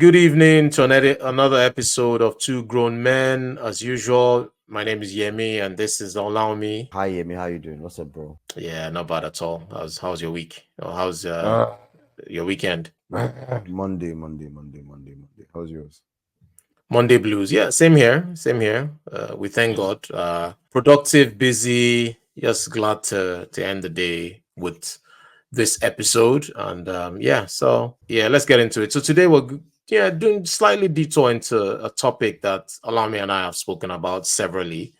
Good evening to another episode of Two Grown Men. As usual, my name is Yemi, and this is Olami. Hi, Yemi. How you doing? What's up, bro? Yeah, not bad at all. How's your week? Or how's Uh, your weekend? Monday. How's yours? Monday blues. Yeah, same here. Same here. We thank God. Productive, busy. Just glad to end the day with this episode. And let's get into it. So today we're doing slightly detour into a topic that Alami and I have spoken about severally.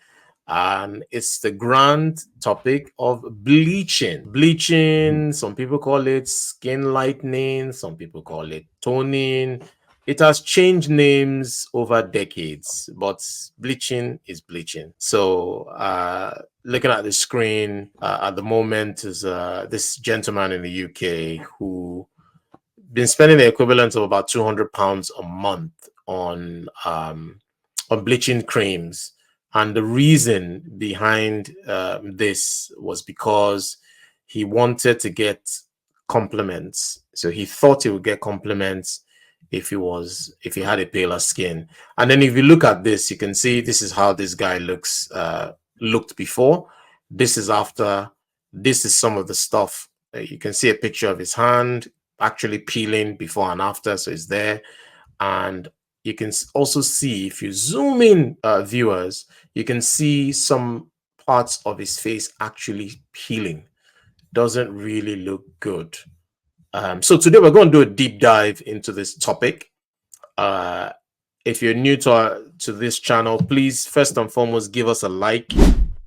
And it's the grand topic of bleaching. Mhm. Bleaching, some people call it skin lightening, some people call it toning. It has changed names over decades, but bleaching is bleaching. So, looking at the screen at the moment is this gentleman in the UK who been spending the equivalent of about £200 a month on bleaching creams. And the reason behind this was because he wanted to get compliments. So he thought he would get compliments if he had a paler skin. And then if you look at this, you can see this is how this guy looked before. This is after. This is some of the stuff. You can see a picture of his hand actually peeling before and after. So it's there. And you can also see, if you zoom in, viewers, you can see some parts of his face actually peeling. Doesn't really look good. So today we're going to do a deep dive into this topic. Uh, if you're new to this channel, please first and foremost give us a like.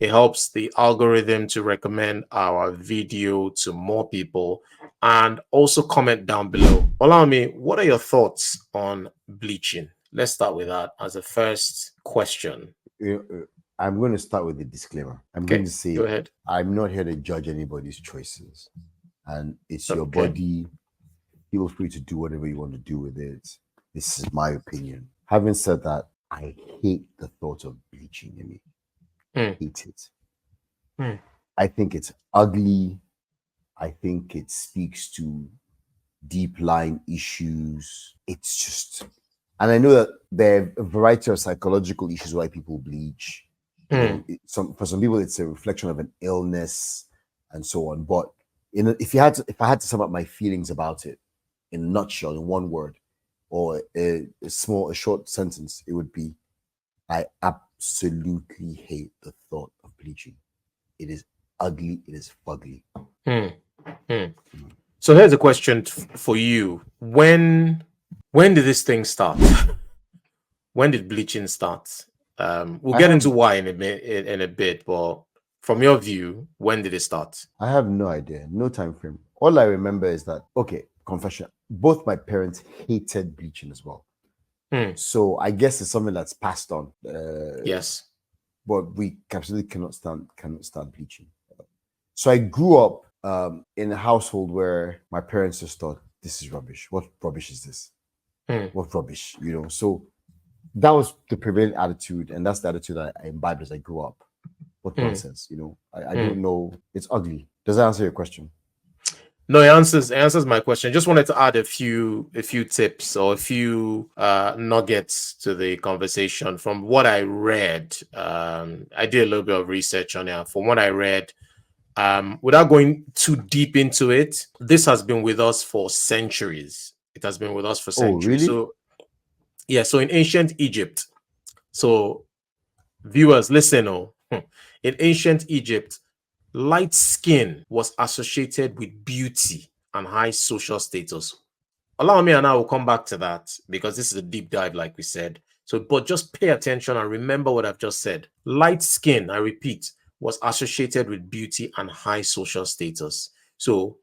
It helps the algorithm to recommend our video to more people, and also comment down below. Allow me, what are your thoughts on bleaching? Let's start with that as a first question. I'm going to start with a disclaimer. I'm going Okay, to go say ahead. I'm not here to judge anybody's choices, and it's your Okay. body. Feel free to do whatever you want to do with it. This is my opinion. Having said that, I hate the thought of bleaching, Yemi. Mm, Hate it. mm, I think it's ugly. I think it speaks to deep lying issues. It's just, and I know that there are a variety of psychological issues why people bleach. mm, For some people, it's a reflection of an illness and so on. But if I had to sum up my feelings about it in a nutshell, in one word, or a short sentence, it would be, I absolutely hate the thought of bleaching. It is ugly. It is fugly. mm, mm. So here's a question for you. When did this thing start? When did bleaching start? We'll I get have into why in a bit, but from your view, when did it start? I have no idea, no time frame. All I remember is that, okay, confession, both my parents hated bleaching as well. Hmm. So I guess it's something that's passed on. Yes. But we absolutely cannot stand bleaching. So I grew up in a household where my parents just thought, this is rubbish. What rubbish is this? Hmm. What rubbish? So that was the prevailing attitude, and that's the attitude I imbibed as I grew up. What Hmm. nonsense, I Hmm. don't know. It's ugly. Does that answer your question? No, it answers my question. Just wanted to add a few tips or a few nuggets to the conversation. From what I read, I did a little bit of research on it. From what I read, without going too deep into it, this has been with us for centuries. It has been with us for Oh, centuries. really? So yeah, so in ancient Egypt, so viewers, listen. In ancient Egypt, light skin was associated with beauty and high social status. Allow me, and I will come back to that because this is a deep dive, like we said. So, but just pay attention and remember what I've just said. Light skin, I repeat, was associated with beauty and high social status. So,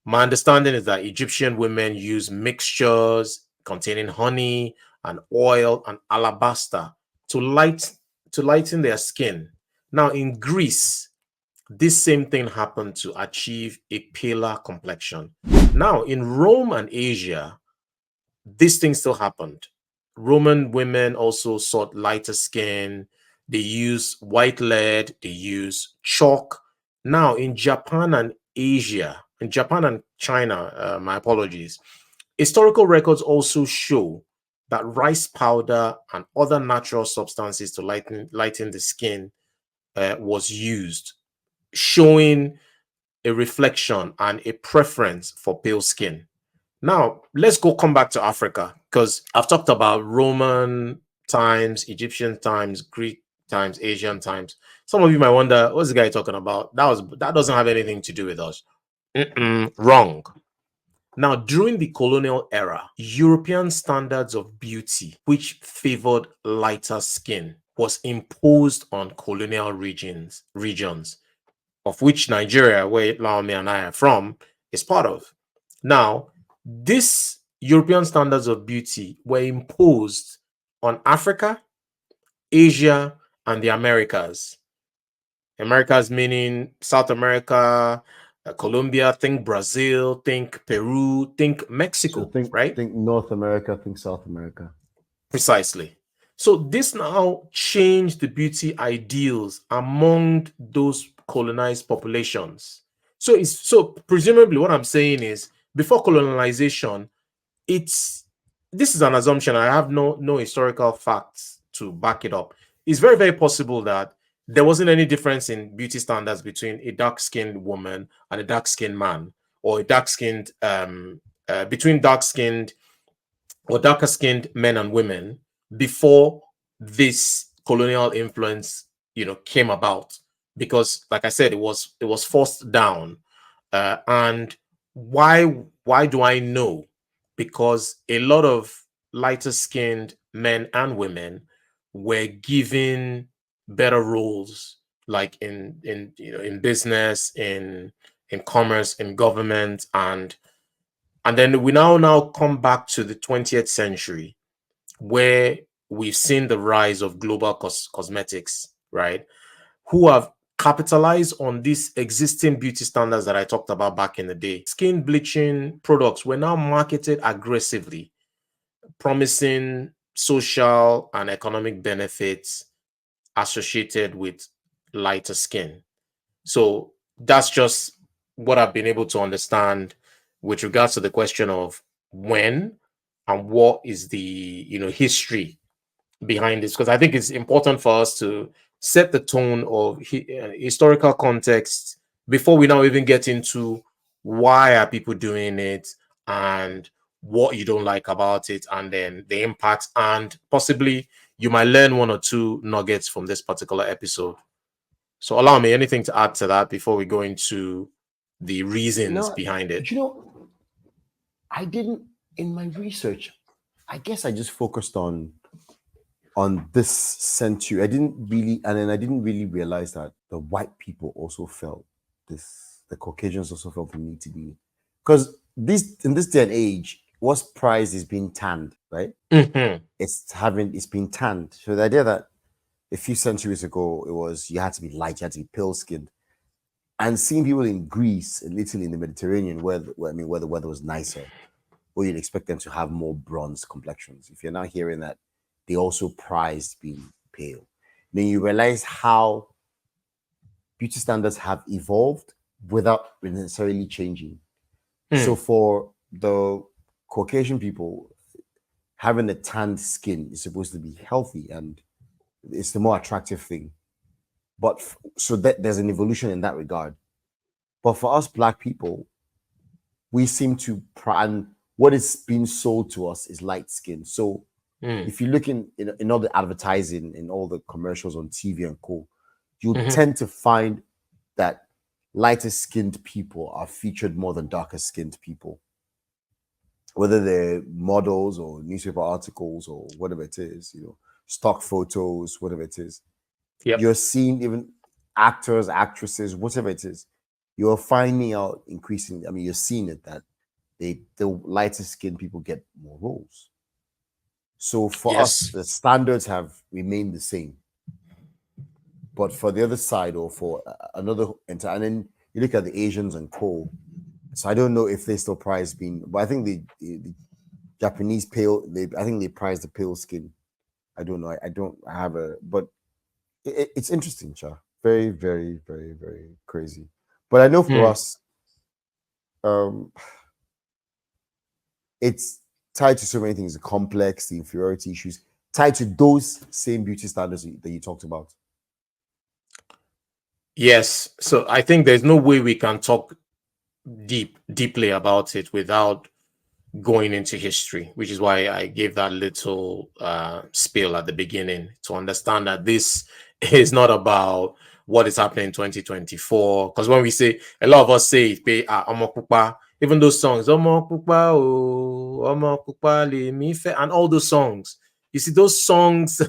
my understanding is that Egyptian women use mixtures containing honey and oil and alabaster to lighten their skin. Now, in Greece, this same thing happened to achieve a paler complexion. Now, in Rome and Asia, this thing still happened. Roman women also sought lighter skin. They use white lead, they use chalk. Now, in Japan and China, my apologies, historical records also show that rice powder and other natural substances to lighten the skin was used, showing a reflection and a preference for pale skin. Now, let's come back to Africa, because I've talked about Roman times, Egyptian times, Greek times, Asian times. Some of you might wonder, what's the guy talking about? That doesn't have anything to do with us. Wrong. Now, during the colonial era, European standards of beauty, which favored lighter skin, was imposed on colonial regions, of which Nigeria, where Laomi and I are from, is part of. Now, these European standards of beauty were imposed on Africa, Asia, and the Americas. Americas meaning South America, Colombia, think Brazil, think Peru, think So Mexico, think right? think North America, think South America. Precisely. So this now changed the beauty ideals among those colonized populations. So presumably what I'm saying is, before colonization, it's this is an assumption. I have no historical facts to back it up. It's very, very possible that there wasn't any difference in beauty standards between a dark-skinned woman and a dark-skinned man, or a dark-skinned between dark-skinned or darker skinned men and women before this colonial influence, came about. Because, like I said, it was forced down. And why do I know? Because a lot of lighter skinned men and women were given better roles, like in business, in commerce, in government, and then we now come back to the 20th century, where we've seen the rise of global cosmetics, right? Who have capitalized on these existing beauty standards that I talked about back in the day. Skin bleaching products were now marketed aggressively, promising social and economic benefits associated with lighter skin. So that's just what I've been able to understand with regards to the question of when and what is the history behind this, because I think it's important for us to set the tone of historical context before we now even get into why are people doing it and what you don't like about it, and then the impact, and possibly you might learn one or two nuggets from this particular episode. So allow me, anything to add to that before we go into the reasons No, behind it? you know, I didn't in my research. I guess I just focused on this century. I didn't really, and then I didn't really realize that the white people also felt this. The Caucasians also felt the need to be, because this in this day and age, what's prized is being tanned, right? Mhm. It's been tanned. So the idea that a few centuries ago it was you had to be light, you had to be pale skinned, and seeing people in Greece and Italy in the Mediterranean, where the weather was nicer, where you'd expect them to have more bronze complexions. If you're now hearing that they also prized being pale, then you realize how beauty standards have evolved without necessarily changing. So Mm. for the Caucasian people, having a tanned skin is supposed to be healthy and it's the more attractive thing. But so that there's an evolution in that regard. But for us black people, we seem to and what is being sold to us is light skin. So Mm. if you look in all the advertising, in all the commercials on TV and co, you Mhm. tend to find that lighter skinned people are featured more than darker skinned people, whether they're models or newspaper articles or whatever it is, stock photos, whatever it is. Yep. You're seeing even actors, actresses, whatever it is, you're finding out increasingly. I mean, you're seeing it that the lighter skinned people get more roles. So for us, Yes. the standards have remained the same. But for the other side, or for another entire, and then you look at the Asians and co. So I don't know if they still prize being, but I think the Japanese pale, I think they prize the pale skin. I don't know. I don't have a, but it's interesting, Cha. Very, very, very, very crazy. But I know for Mm. us, um, it's tied to so many things, the complex, the inferiority issues, tied to those same beauty standards that you talked about. Yes. So I think there's no way we can talk deeply about it without going into history, which is why I gave that little spiel at the beginning to understand that this is not about what is happening in 2024. Because when we say, a lot of us say, Omo Pupa, even those songs, Omo Pupa, oh, Omo Pupa, le mi fe, and all those songs, you see, those songs,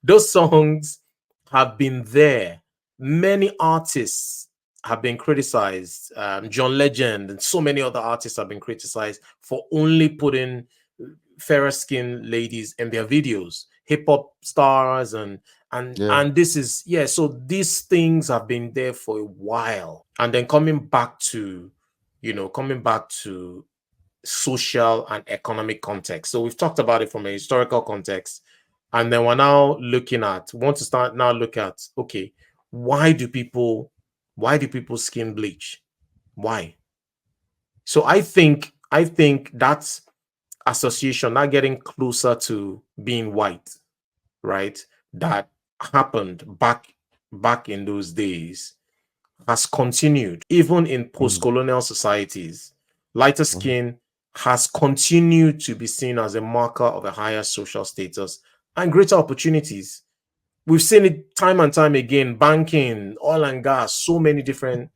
those songs have been there. Many artists have been criticized. John Legend and so many other artists have been criticized for only putting fairer skinned ladies in their videos, hip hop stars, Yeah. and this is, yeah. So these things have been there for a while, and then coming back to, coming back to social and economic context. So we've talked about it from a historical context, and then we're now want to start now look at, okay, why do people skin bleach? Why? So I think that's association, not getting closer to being white, right? That happened back in those days has continued even in Mhm. post-colonial societies. Lighter Mhm. skin has continued to be seen as a marker of a higher social status and greater opportunities. We've seen it time and time again, banking, oil and gas, so many different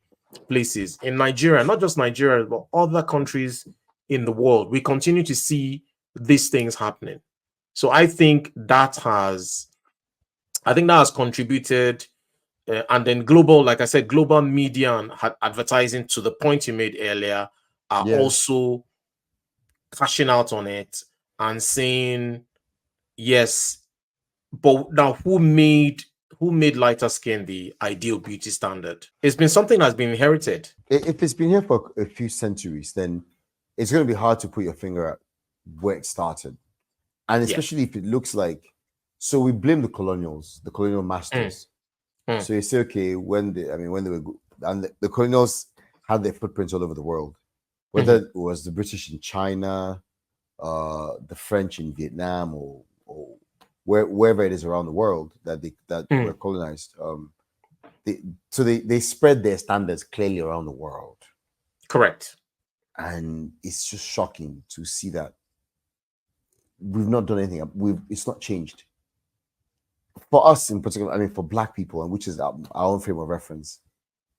places in Nigeria, not just Nigeria, but other countries in the world. We continue to see these things happening. So I think that has contributed. And then global, like I said, global media and advertising, to the point you made earlier, are Yeah. also cashing out on it and saying, yes, but now who made lighter skin the ideal beauty standard? It's been something that's been inherited. If it's been here for a few centuries, then it's going to be hard to put your finger at where it started. And Yeah. especially if it looks like, so we blame the colonial Mm, masters. mm, So you say, okay, when when they were, and the colonials had their footprints all over the world, whether mhm, it was the British in China, the French in Vietnam, or wherever it is around the world that were mm. colonized. They, so they spread their standards clearly around the world, Correct. and it's just shocking to see that we've not done anything. It's not changed for us in particular. I mean, for Black people, and which is our own frame of reference,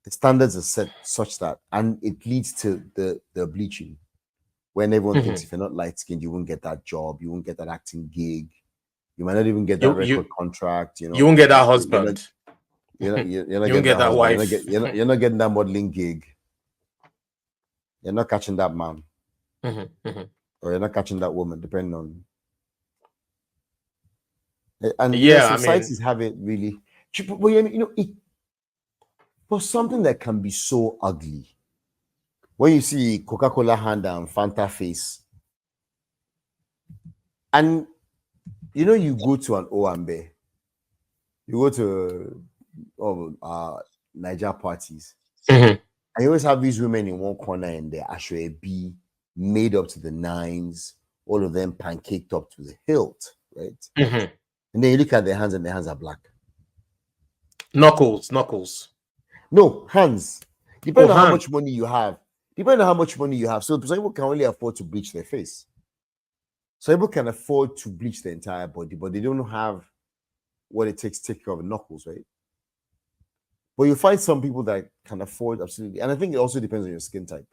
the standards are set such that, and it leads to the bleaching, when everyone thinks Mhm. if you're not light skinned, you won't get that job, you won't get that acting gig, you might not even get that You record you contract. you won't get that You're not husband. you're not You won't getting get that that husband. wife. You're not getting that modeling gig. You're not catching that man, Mhm, mhm. or you're not catching that woman, depending on. And Yeah, I mean, societies have it really. But for something that can be so ugly, when you see Coca-Cola hand and Fanta face, and you go to an Owambe, you go to Niger parties, mhm, and you always have these women in one corner in their ashwebi, made up to the nines, all of them pancaked up to the hilt, right? mhm. And then you look at their hands, and their hands are black. Knuckles. No, hands. Oh, Depending on how hand. much money you have. Depending on how much money you have. So some people can only afford to bleach their face. Some people can afford to bleach their entire body, but they don't have what it takes to take care of the knuckles, right? But you find some people that can afford absolutely, and I think it also depends on your skin type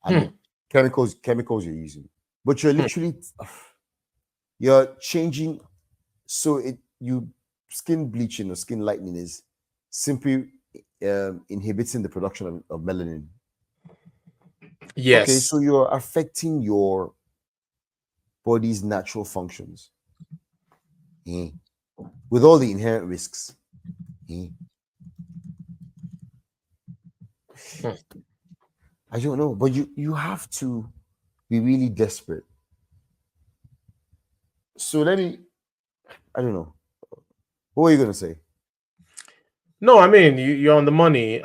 and Hmm, the chemicals you're using. But you're hmm. literally you're changing. So you skin bleaching or skin lightening is simply inhibiting the production of melanin. Okay, Yes. so you're affecting your body's natural functions, eh, with all the inherent risks. eh. Hmm. I don't know, but you have to be really desperate. So I don't know. What were you gonna say? No, I mean, you're on the money.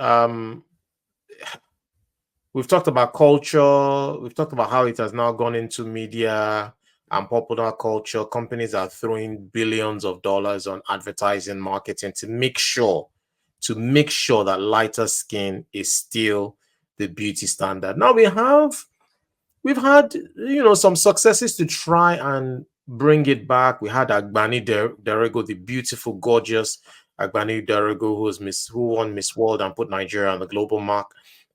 we've talked about culture. We've talked about how it has now gone into media and popular culture. Companies are throwing billions of dollars on advertising, marketing to make sure that lighter skin is still the beauty standard. Now we've had some successes to try and bring it back. We had Agbani Derego, the beautiful, gorgeous Agbani Derego, who won Miss World and put Nigeria on the global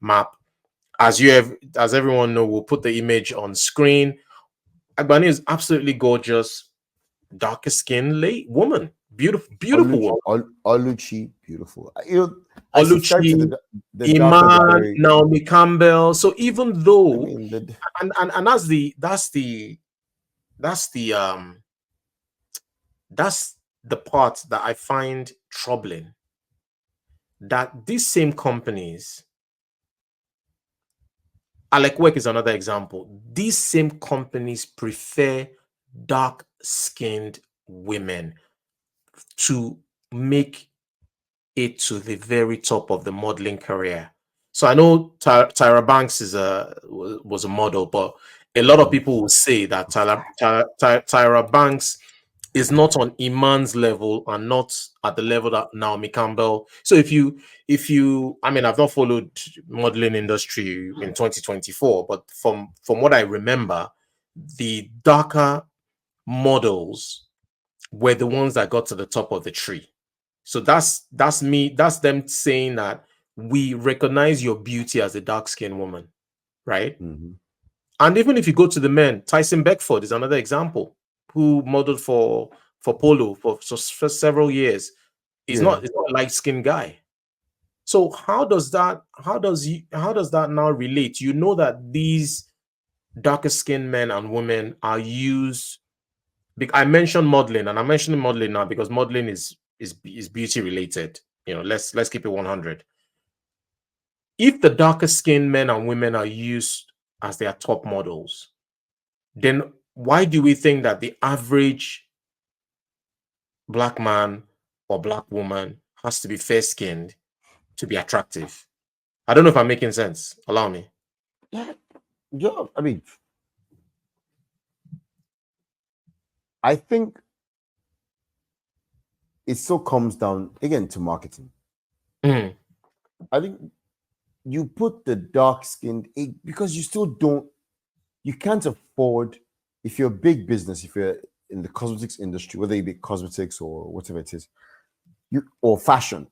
map. As everyone know, we'll put the image on screen. Agbani is absolutely gorgeous, darker skin, late woman, beautiful woman. Oluchi, beautiful. I subscribe to Oluchi, the darker, the Iman, very. Naomi Campbell. So even I though, mean, and that's the that's the part that I find troubling, that these same companies, Alec Work is another example. These same companies prefer dark skinned women to make it to the very top of the modeling career. So I know Tyra Banks was a model, but a lot of people will say that Tyra Banks is not on Iman's level and not at the level that Naomi Campbell. So I mean, I've not followed modeling industry in 2024, but from what I remember, the darker models were the ones that got to the top of the tree. So that's them saying that we recognize your beauty as a dark-skinned woman, right? Mhm. And even if you go to the men, Tyson Beckford is another example, who modeled for Polo for several years. He's Yeah. not, he's not a light-skinned guy. So how does that now relate? You know that these darker skinned men and women are used. I mentioned modeling, and I'm mentioning modeling now because modeling is beauty related. Let's keep it 100. If the darker skinned men and women are used as their top models, then why do we think that the average black man or black woman has to be fair skinned to be attractive? I don't know if I'm making sense. Allow me. Yeah. Yeah. I mean, I think it still comes down again to marketing. Mhm. I think you put the dark skinned because you still don't, you can't afford, if you're a big business, if you're in the cosmetics industry, whether it be cosmetics or whatever it is, or fashion,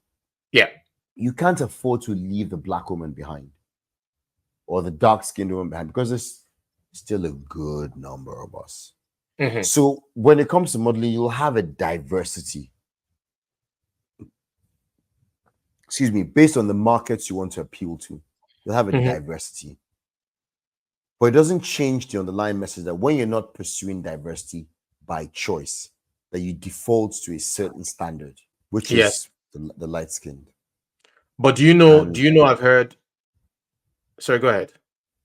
Yeah. you can't afford to leave the black woman behind or the dark skinned woman behind because there's still a good number of us. Mhm. So when it comes to modeling, you'll have a diversity, excuse me, based on the markets you want to appeal to. You'll have a Mhm. diversity. But it doesn't change the underlying message that when you're not pursuing diversity by choice, that you default to a certain standard, which Yes. is the light skinned. But do you know And I've heard, sorry, go ahead.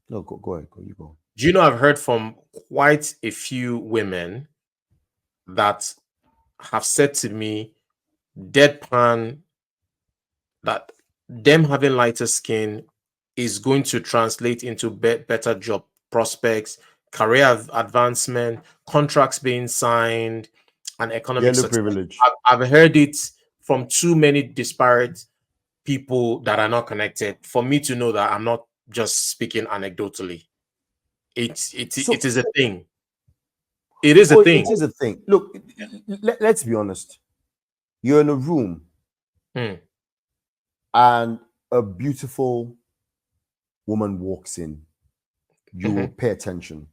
no, go ahead, you go. Do you know I've heard from quite a few women that have said to me, deadpan, that them having lighter skin is going to translate into better job prospects, career advancement, contracts being signed, and economic Yellow success. privilege. I've heard it from too many disparate people that are not connected for me to know that I'm not just speaking anecdotally. It So, is a thing. It is a oh, thing. it is a thing. Look, let's be honest. You're in a room Hmm. and a beautiful woman walks in, you will Mhm. pay attention.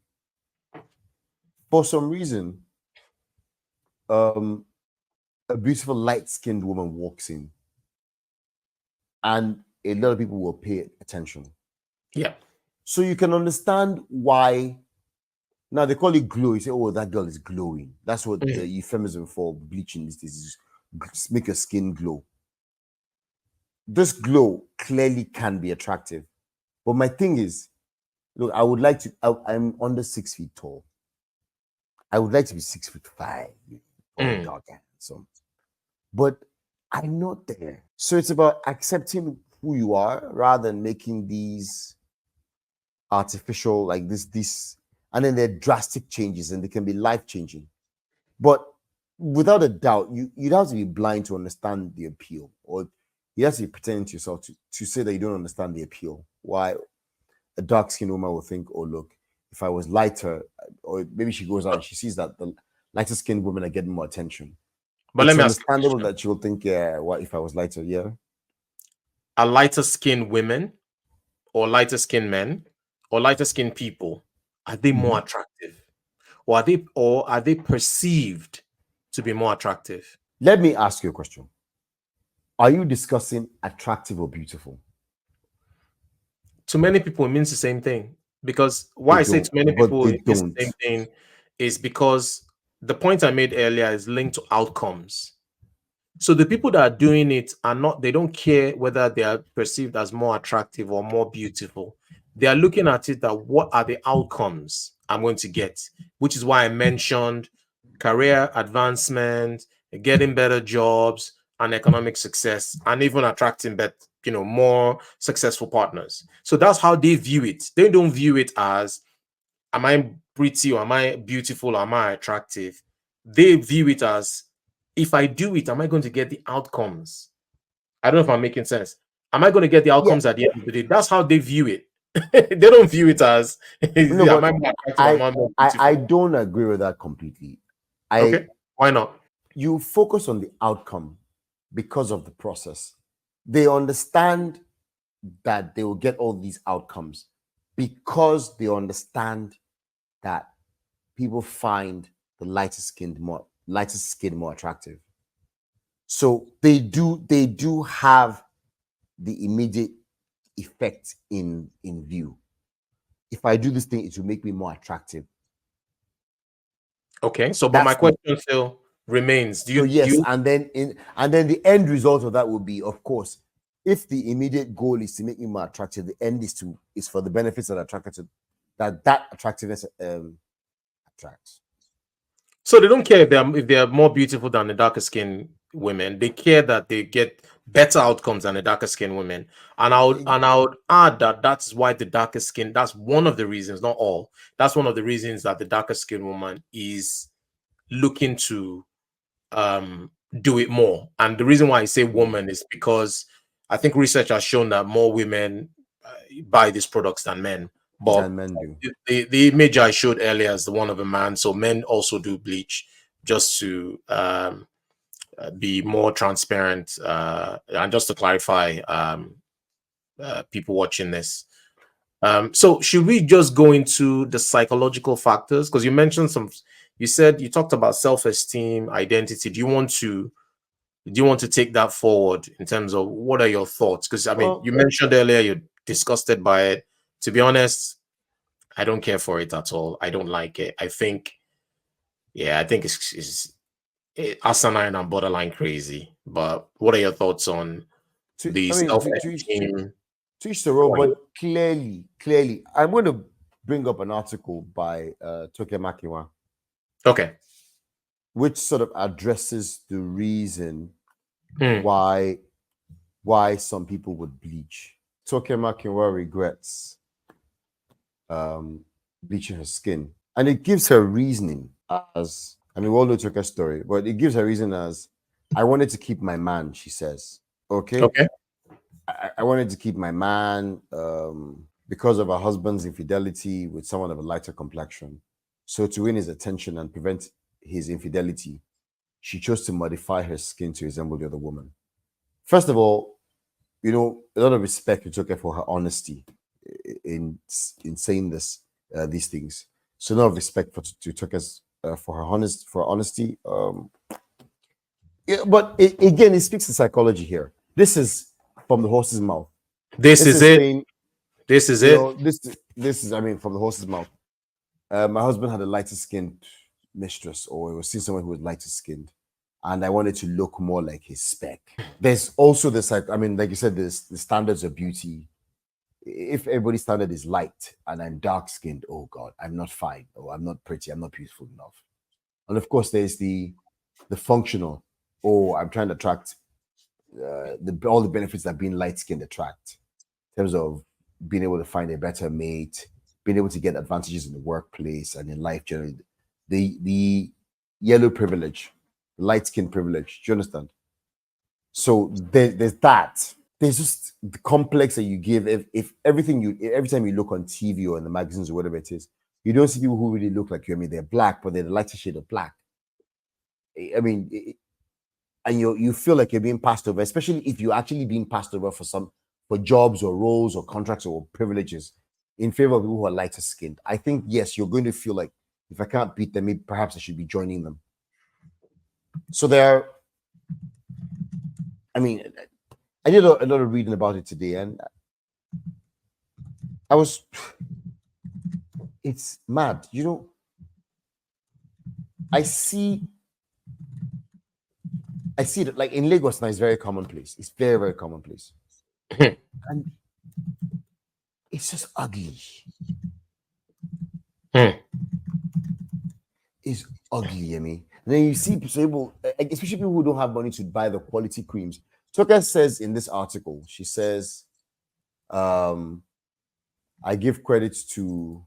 For some reason, um, a beautiful light-skinned woman walks in, and a lot of people will pay attention. Yeah. So you can understand why now they call it glow. You say, "Oh, that girl is glowing." That's what the Mhm. euphemism for bleaching is make your skin glow. This glow clearly can be attractive, but my thing is, look, I would like to. I'm under 6 feet tall. I would like to be 6'5", tall, Mm. dark, and handsome. But I'm not there. So it's about accepting who you are rather than making these. artificial, like this, and then there are drastic changes, and they can be life changing. But without a doubt, you'd have to be blind to understand the appeal, or you have to be pretending to yourself to say that you don't understand the appeal. Why a dark skinned woman will think, oh, look, if I was lighter, or maybe she goes out and she sees that the lighter skinned women are getting more attention. But let It's me ask you a understandable question. that she will think, yeah, what if I was lighter? Yeah. Are lighter skinned women or lighter skinned men or lighter skinned people, are they more attractive? Or are they perceived to be more attractive? Let me ask you a question. Are you discussing attractive or beautiful? To many people, it means the same thing. Because They why I say to don't, many but people they it means don't. the same thing is because the point I made earlier is linked to outcomes. So the people that are doing it are not, they don't care whether they are perceived as more attractive or more beautiful. They are looking at it that what are the outcomes I'm going to get, which is why I mentioned career advancement, getting better jobs, and economic success, and even attracting more successful partners. So that's how they view it. They don't view it as am I pretty or am I beautiful or am I attractive? They view it as if I do it, am I going to get the outcomes? I don't know if I'm making sense. Am I going to get the Yeah, outcomes at the end of the day? That's how they view it. They don't view it as no, am I but more attractive or am I, I more I beautiful? don't agree with that completely. I Okay, why not? You focus on the outcome because of the process. They understand that they will get all these outcomes because they understand that people find the lighter skin more attractive. So they do have the immediate effect in view. If I do this thing, it will make me more attractive. Okay, so but my That's the question still remains: Do So you do yes, you and then the end result of that will be, of course, if the immediate goal is to make me more attractive, the end is for the benefits that are attracted to that attractiveness attracts. So they don't care if they're more beautiful than the darker skinned women. They care that they get better outcomes than the darker skinned women. And I would add that that's why the darker skin. That's one of the reasons, not all. That's one of the reasons that the darker skinned woman is looking to do it more. And the reason why I say woman is because I think research has shown that more women buy these products than men. But Than men do. the image I showed earlier is the one of a man. So men also do bleach just to be more transparent. And just to clarify, people watching this. So should we just go into the psychological factors? Because you mentioned you said you talked about self-esteem, identity. Do you want to take that forward in terms of what are your thoughts? Because I mean, Well, you mentioned earlier you're disgusted by it. To be honest, I don't care for it at all. I don't like it. I think it's asinine and borderline crazy. But what are your thoughts on the I mean, self-esteem to each their own, point? but clearly, I'm going to bring up an article by Toke Makiwa, Okay. which sort of addresses the reason Hmm. why some people would bleach. Toke Makiwa regrets bleaching her skin. And it gives her reasoning as, and we all know Toka's story, but it gives her reason as, I wanted to keep my man, she says. Okay? Okay. I wanted to keep my man because of her husband's infidelity with someone of a lighter complexion. So to win his attention and prevent his infidelity, she chose to modify her skin to resemble the other woman. First of all, a lot of respect to Toke for her honesty in saying these things. So, no respect to Toke's for her honesty. Yeah, but again, it speaks to psychology here. This is from the horse's mouth. This This is is it. saying, This is it. this is, I mean, from the horse's mouth. My husband had a lighter skinned mistress, or he was seeing someone who was lighter skinned, and I wanted to look more like his spec. There's also this, like, I mean, like you said, there's the standards of beauty. If everybody's standard is light and I'm dark skinned, oh God, I'm not fine, or I'm not pretty, I'm not beautiful enough. And of course, there's the functional. Oh, I'm trying to attract all the benefits that being light skinned attract in terms of being able to find a better mate, being able to get advantages in the workplace and in life generally. The yellow privilege, the light skin privilege. Do you understand? So there's that. There's just the complex that you give. If everything every time you look on TV or in the magazines or whatever it is, you don't see people who really look like you. I mean, they're black, but they're the lighter shade of black. I mean, and you feel like you're being passed over, especially if you're actually being passed over for jobs or roles or contracts or privileges in favor of people who are lighter skinned. I think yes, you're going to feel like if I can't beat them, maybe perhaps I should be joining them. So I mean, I did a lot of reading about it today, and it's mad. You know, I see that like in Lagos now, it's very commonplace. It's very, very commonplace. And it's just ugly. It's ugly, I mean. And then you see people, especially people who don't have money to buy the quality creams. Tucker says in this article, she says, I give credit to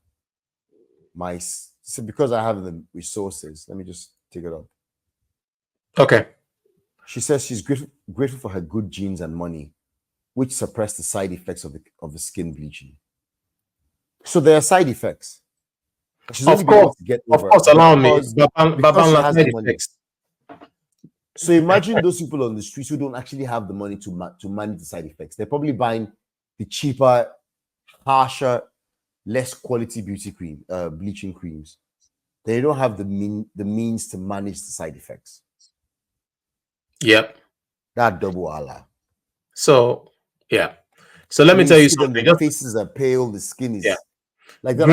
because I have the resources. Let me just take it up. Okay. She says she's grateful for her good genes and money, which suppress the side effects of the skin bleaching. So there are side effects. She's Of course, allow me. Because she has the money. So imagine those people on the streets who don't actually have the money to manage the side effects. They're probably buying the cheaper, harsher, less quality beauty cream, bleaching creams. They don't have the means to manage the side effects. Yep. That double Allah. So yeah. So let me tell you something. The faces are pale, the skin is like that.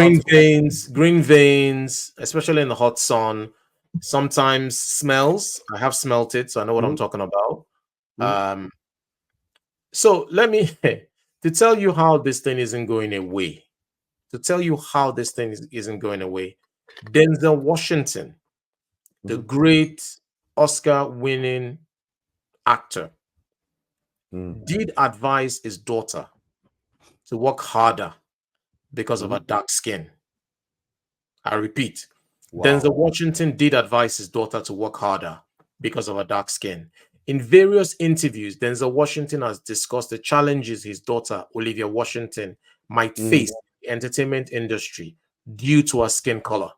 Green veins, especially in the hot sun. Sometimes smells. I have smelt it, so I know what I'm talking about. So let me to tell you how this thing isn't going away. To tell you how this thing isn't going away. Denzel Washington, the great Oscar-winning actor, did advise his daughter to work harder because of her dark skin. I repeat, Denzel Washington did advise his daughter to work harder because of her dark skin. In various interviews, Denzel Washington has discussed the challenges his daughter, Olivia Washington, might face in the entertainment industry due to her skin color.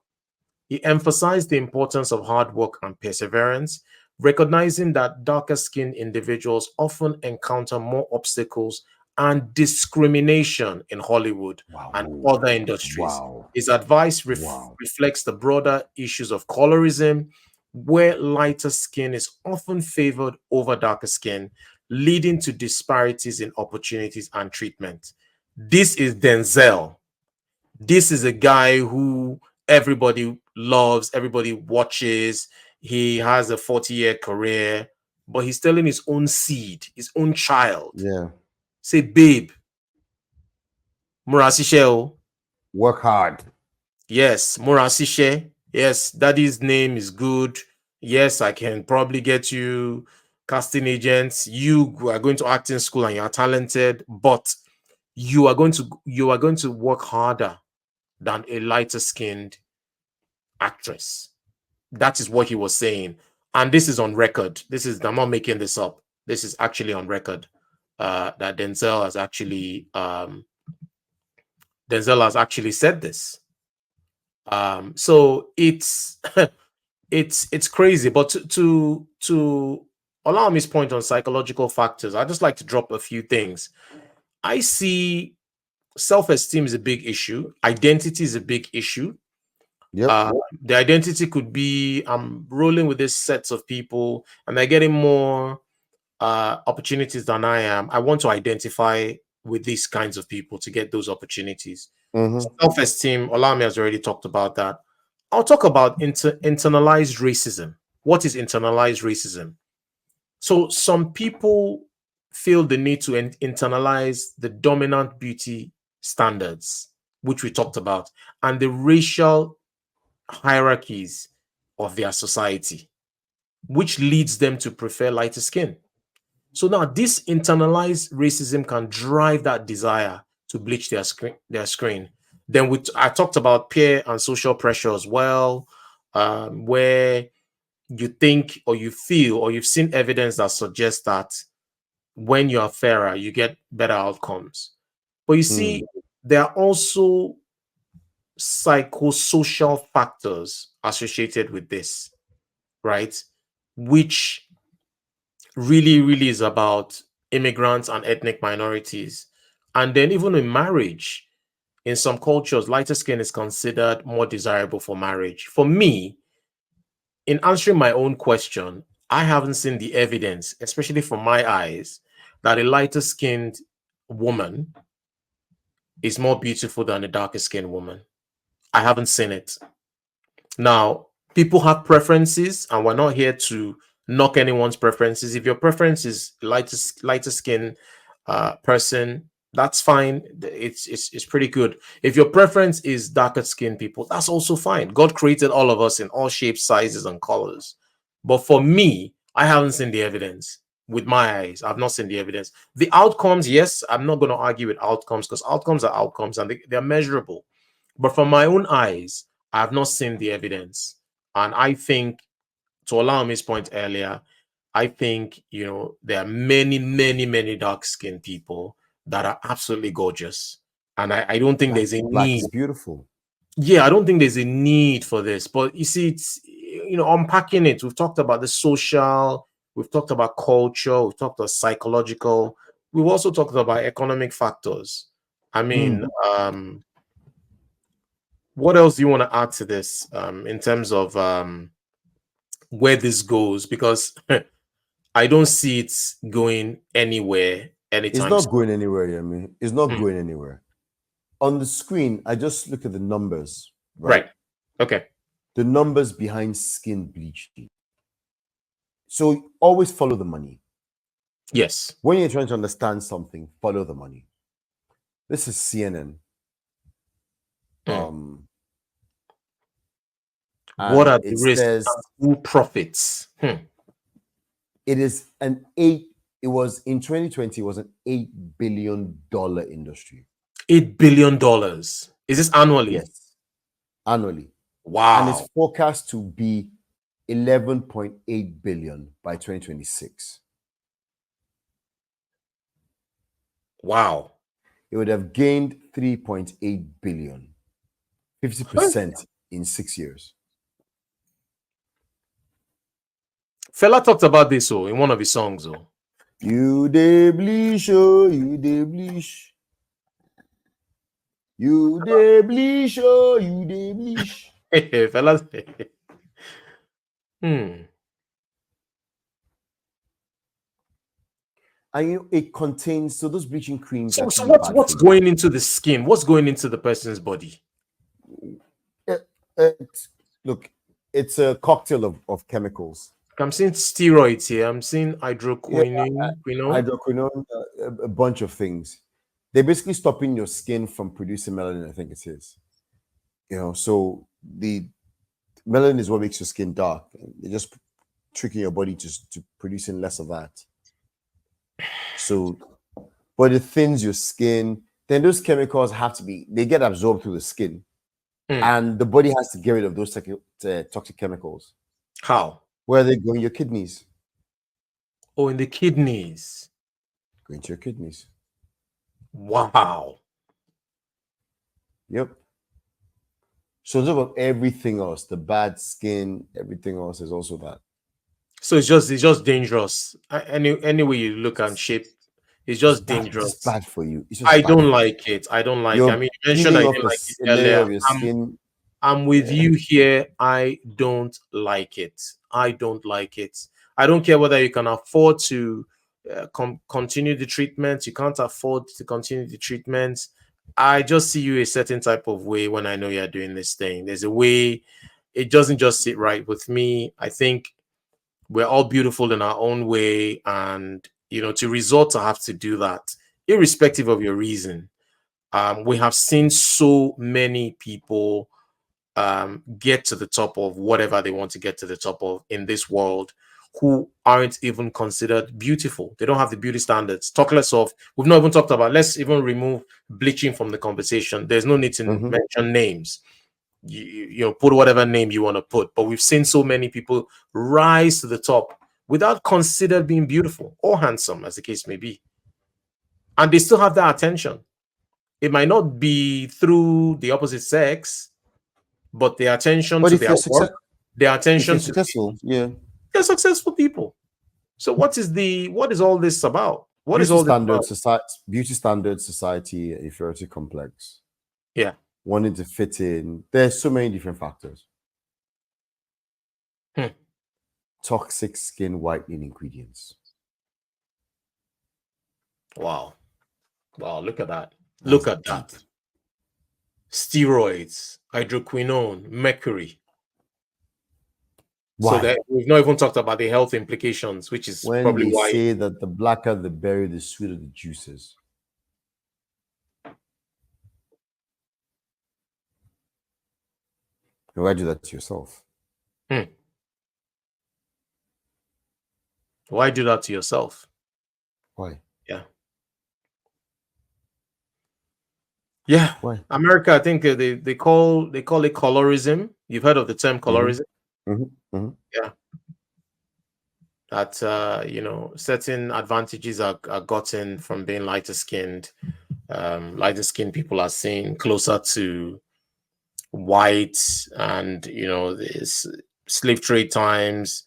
He emphasized the importance of hard work and perseverance, recognizing that darker-skinned individuals often encounter more obstacles and discrimination in Hollywood and other industries. His advice reflects the broader issues of colorism, where lighter skin is often favored over darker skin, leading to disparities in opportunities and treatment. This is Denzel. This is a guy who everybody loves, everybody watches. He has a 40-year career, but he's telling his own seed, his own child. Yeah. Say, babe, Murasishe, work hard. Yes, Murasishe. Yes, daddy's name is good. Yes, I can probably get you casting agents. You are going to acting school and you are talented, but you are going to work harder than a lighter skinned actress. That is what he was saying. And this is on record. I'm not making this up. This is actually on record. That Denzel has actually said this. So it's it's crazy. But to allow me to point on psychological factors, I just like to drop a few things. I see self-esteem is a big issue. Identity is a big issue. Yep. The identity could be I'm rolling with this sets of people and they're getting more opportunities than I am. I want to identify with these kinds of people to get those opportunities. Self-esteem, Olami has already talked about that. I'll talk about internalized racism. What is internalized racism? So some people feel the need to internalize the dominant beauty standards, which we talked about, and the racial hierarchies of their society, which leads them to prefer lighter skin. So now this internalized racism can drive that desire to bleach their screen. Then I talked about peer and social pressure as well, where you think or you feel or you've seen evidence that suggests that when you are fairer, you get better outcomes. But you see, Mm. there are also psychosocial factors associated with this, right? Which really, really is about immigrants and ethnic minorities. And then even in marriage, in some cultures, lighter skin is considered more desirable for marriage. For me, in answering my own question, I haven't seen the evidence, especially from my eyes, that a lighter skinned woman is more beautiful than a darker skinned woman. I haven't seen it. Now, people have preferences, and we're not here to knock anyone's preferences. If your preference is lighter skin person, that's fine. It's pretty good. If your preference is darker skin people, that's also fine. God created all of us in all shapes, sizes, and colors. But for me, I haven't seen the evidence with my eyes. I've not seen the evidence. The outcomes, yes, I'm not going to argue with outcomes because outcomes are outcomes and they're measurable. But from my own eyes, I have not seen the evidence. And I think, to allow Miss point earlier, I think, there are many, many, many dark skinned people that are absolutely gorgeous. And I don't think there's a Black need. is beautiful. Yeah, I don't think there's a need for this. But you see, it's, unpacking it, we've talked about the social, we've talked about culture, we've talked about psychological, we've also talked about economic factors. I mean, Mm. what else do you want to add to this in terms of where this goes? Because I don't see it going anywhere It's anytime not soon. going anywhere, Yemi. It's not Hmm. going anywhere. On the screen, I just look at the numbers, right? Right. Okay. The numbers behind skin bleaching. So always follow the money. Yes. When you're trying to understand something, follow the money. This is CNN. Hmm. Um, What and are the it risks says and who profits? it is an eight, it was in 2020, it was an $8 billion industry. $8 billion. Is this annually? Yes, annually. And it's Wow. forecast to be 11.8 billion by 2026. Wow. It would have gained 3.8 billion, Huh? 50% in 6 years. Fella talked about this in one of his songs. You dey bleach, oh, you dey bleach. You dey bleach, oh, you dey bleach. Fella. Hmm. And it contains, so those bleaching creams So, actually bad what's for you. going into the skin? What's going into the person's body? It- look, it's a cocktail of chemicals. I'm seeing steroids here. I'm seeing Yeah, hydroquinone. hydroquinone, a bunch of things. They're basically stopping your skin from producing melanin, I think it is. So the melanin is what makes your skin dark. They're just tricking your body to producing less of that. So, but it thins your skin. Then those chemicals they get absorbed through the skin. Hmm. And the body has to get rid of those toxic chemicals. How? Where are they going? Your kidneys. Oh, in the kidneys. Going to your kidneys. Wow. Yep. So top of everything else, the bad skin, everything else is also that. So it's just dangerous. Any way you look and shape, it's just It's just dangerous. bad for you. It's I just bad don't for you. like it. I don't like it. I You're mean, you mentioned that peeling you off didn't like it a layer earlier. of your I'm skin. I'm with Yeah. you here. I don't like it. I don't like it. I don't care whether you can afford to continue the treatment. You can't afford to continue the treatment. I just see you a certain type of way when I know you're doing this thing. There's a way it doesn't just sit right with me. I think we're all beautiful in our own way, and to resort to have to do that, irrespective of your reason. We have seen so many people get to the top of whatever they want to get to the top of in this world who aren't even considered beautiful. They don't have the beauty standards. Talk less of, we've not even talked about, let's even remove bleaching from the conversation. There's no need to mention names. You know, put whatever name you want to put. But we've seen so many people rise to the top without considered being beautiful or handsome, as the case may be. And they still have that attention. It might not be through the opposite sex, but the attention to their work, their attention to successful, they're successful people. So what is all this about? What is beauty all this standard about? society, beauty standard society, inferiority complex? Yeah, wanting to fit in. There's so many different factors. Toxic skin whitening ingredients. Wow, look at that. Look at that. Steroids, hydroquinone, mercury. Why? So that we've not even talked about the health implications, which is when probably they why say that the blacker the berry, the sweeter the juices. Why do that to yourself? Why do that to yourself? Why? Yeah. Why? America, I think they call it colorism. You've heard of the term colorism? Yeah. That you know, certain advantages are gotten from being lighter skinned. Lighter skinned people are seen closer to white, and you know, this slave trade times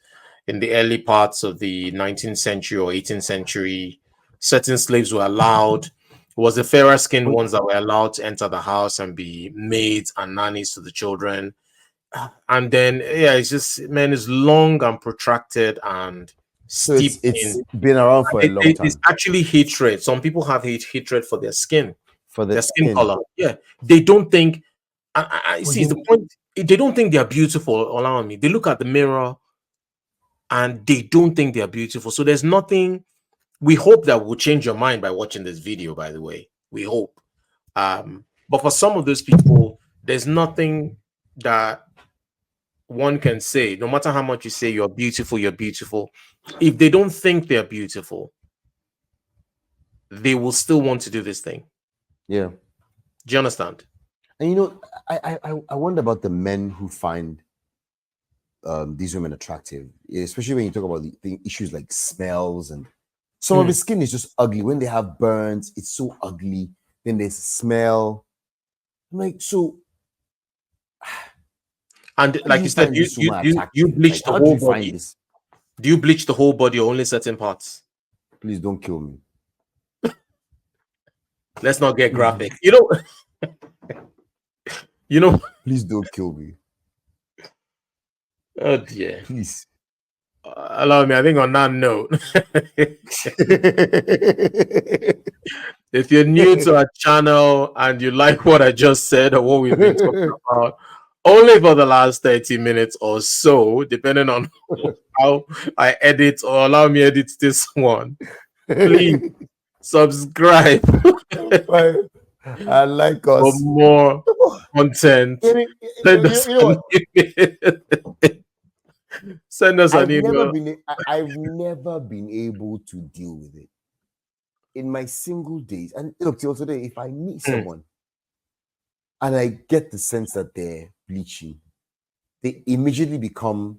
in the early parts of the 19th century or 18th century, certain slaves were allowed. It was the fairer skinned ones that were allowed to enter the house and be maids and nannies to the children. And then it's just, man, it's long and protracted and so steep it's been around for a long time. It's actually hatred. Some people have hatred for their skin, for their skin color. Yeah, they don't think. I see the point. They don't think they are beautiful. Allow me. They look at the mirror and they don't think they are beautiful. So there's nothing. We hope that will change your mind by watching this video. By the way, we hope. But for some of those people, there's nothing that one can say. No matter how much you say you're beautiful, if they don't think they're beautiful, they will still want to do this thing. Yeah. Do you understand? And you know, I wonder about the men who find these women attractive, especially when you talk about the issues like smells, and some of the skin is just ugly. When they have burns, it's so ugly. Then there's a smell. I'm like, so. And like you said, you bleach the whole body. Do you bleach the whole body or only certain parts? Please don't kill me. Let's not get graphic. You know. Please don't kill me. Oh dear. Please. Allow me. I think on that note, if you're new to our channel and you like what I just said or what we've been talking about, only for the last 30 minutes or so, depending on how I edit or allow me edit this one, please subscribe. I like us for more content. Send us an email. I've never been able to deal with it in my single days. And look, till today, if I meet someone and I get the sense that they're bleaching, they immediately become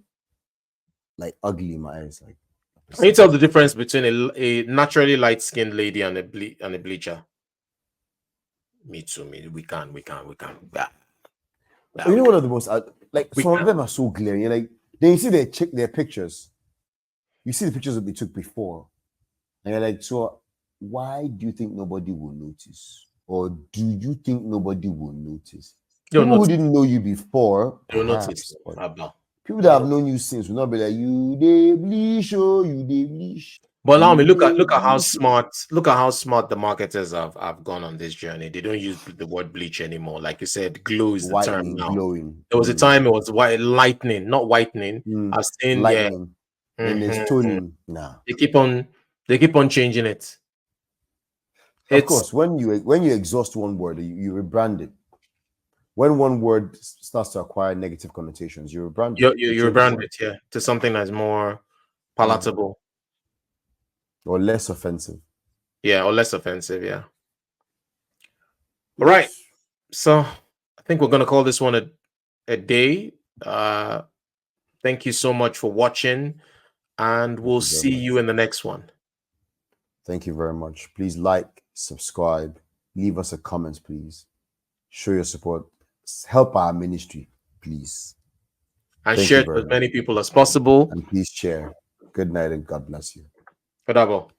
like ugly in my eyes. Like, can you tell the difference between a naturally light-skinned lady and a bleacher? Me too. We can. You know, one of the most some of them are so glaring. You're like, then you see their pictures. You see the pictures that they took before, and you're like, so why do you think nobody will notice, or do you think nobody will notice? People who didn't know you before, you'll notice. People that have known you since will not be like, you they bleach, you they bleach. But allow me, look at how smart the marketers have gone on this journey. They don't use the word bleach anymore. Like you said, glow is the term now. Glowing. There was a time it was lightning, not whitening. I've seen lightning. And there's toning. Nah. They keep on changing it. Of course, when you exhaust one word, you rebrand it. When one word starts to acquire negative connotations, you rebrand it. You rebrand it, to something that's more palatable. Or less offensive. Yeah, or less offensive. Yeah. All right. Yes. So I think we're gonna call this one a day. Thank you so much for watching, and Thank we'll you very see you much. in the next one. Thank you very much. Please like, subscribe, leave us a comment, please. Show your support. Help our ministry, please. And Thank share you it very with as much. many people as possible. And please share. Good night and God bless you. Bravo.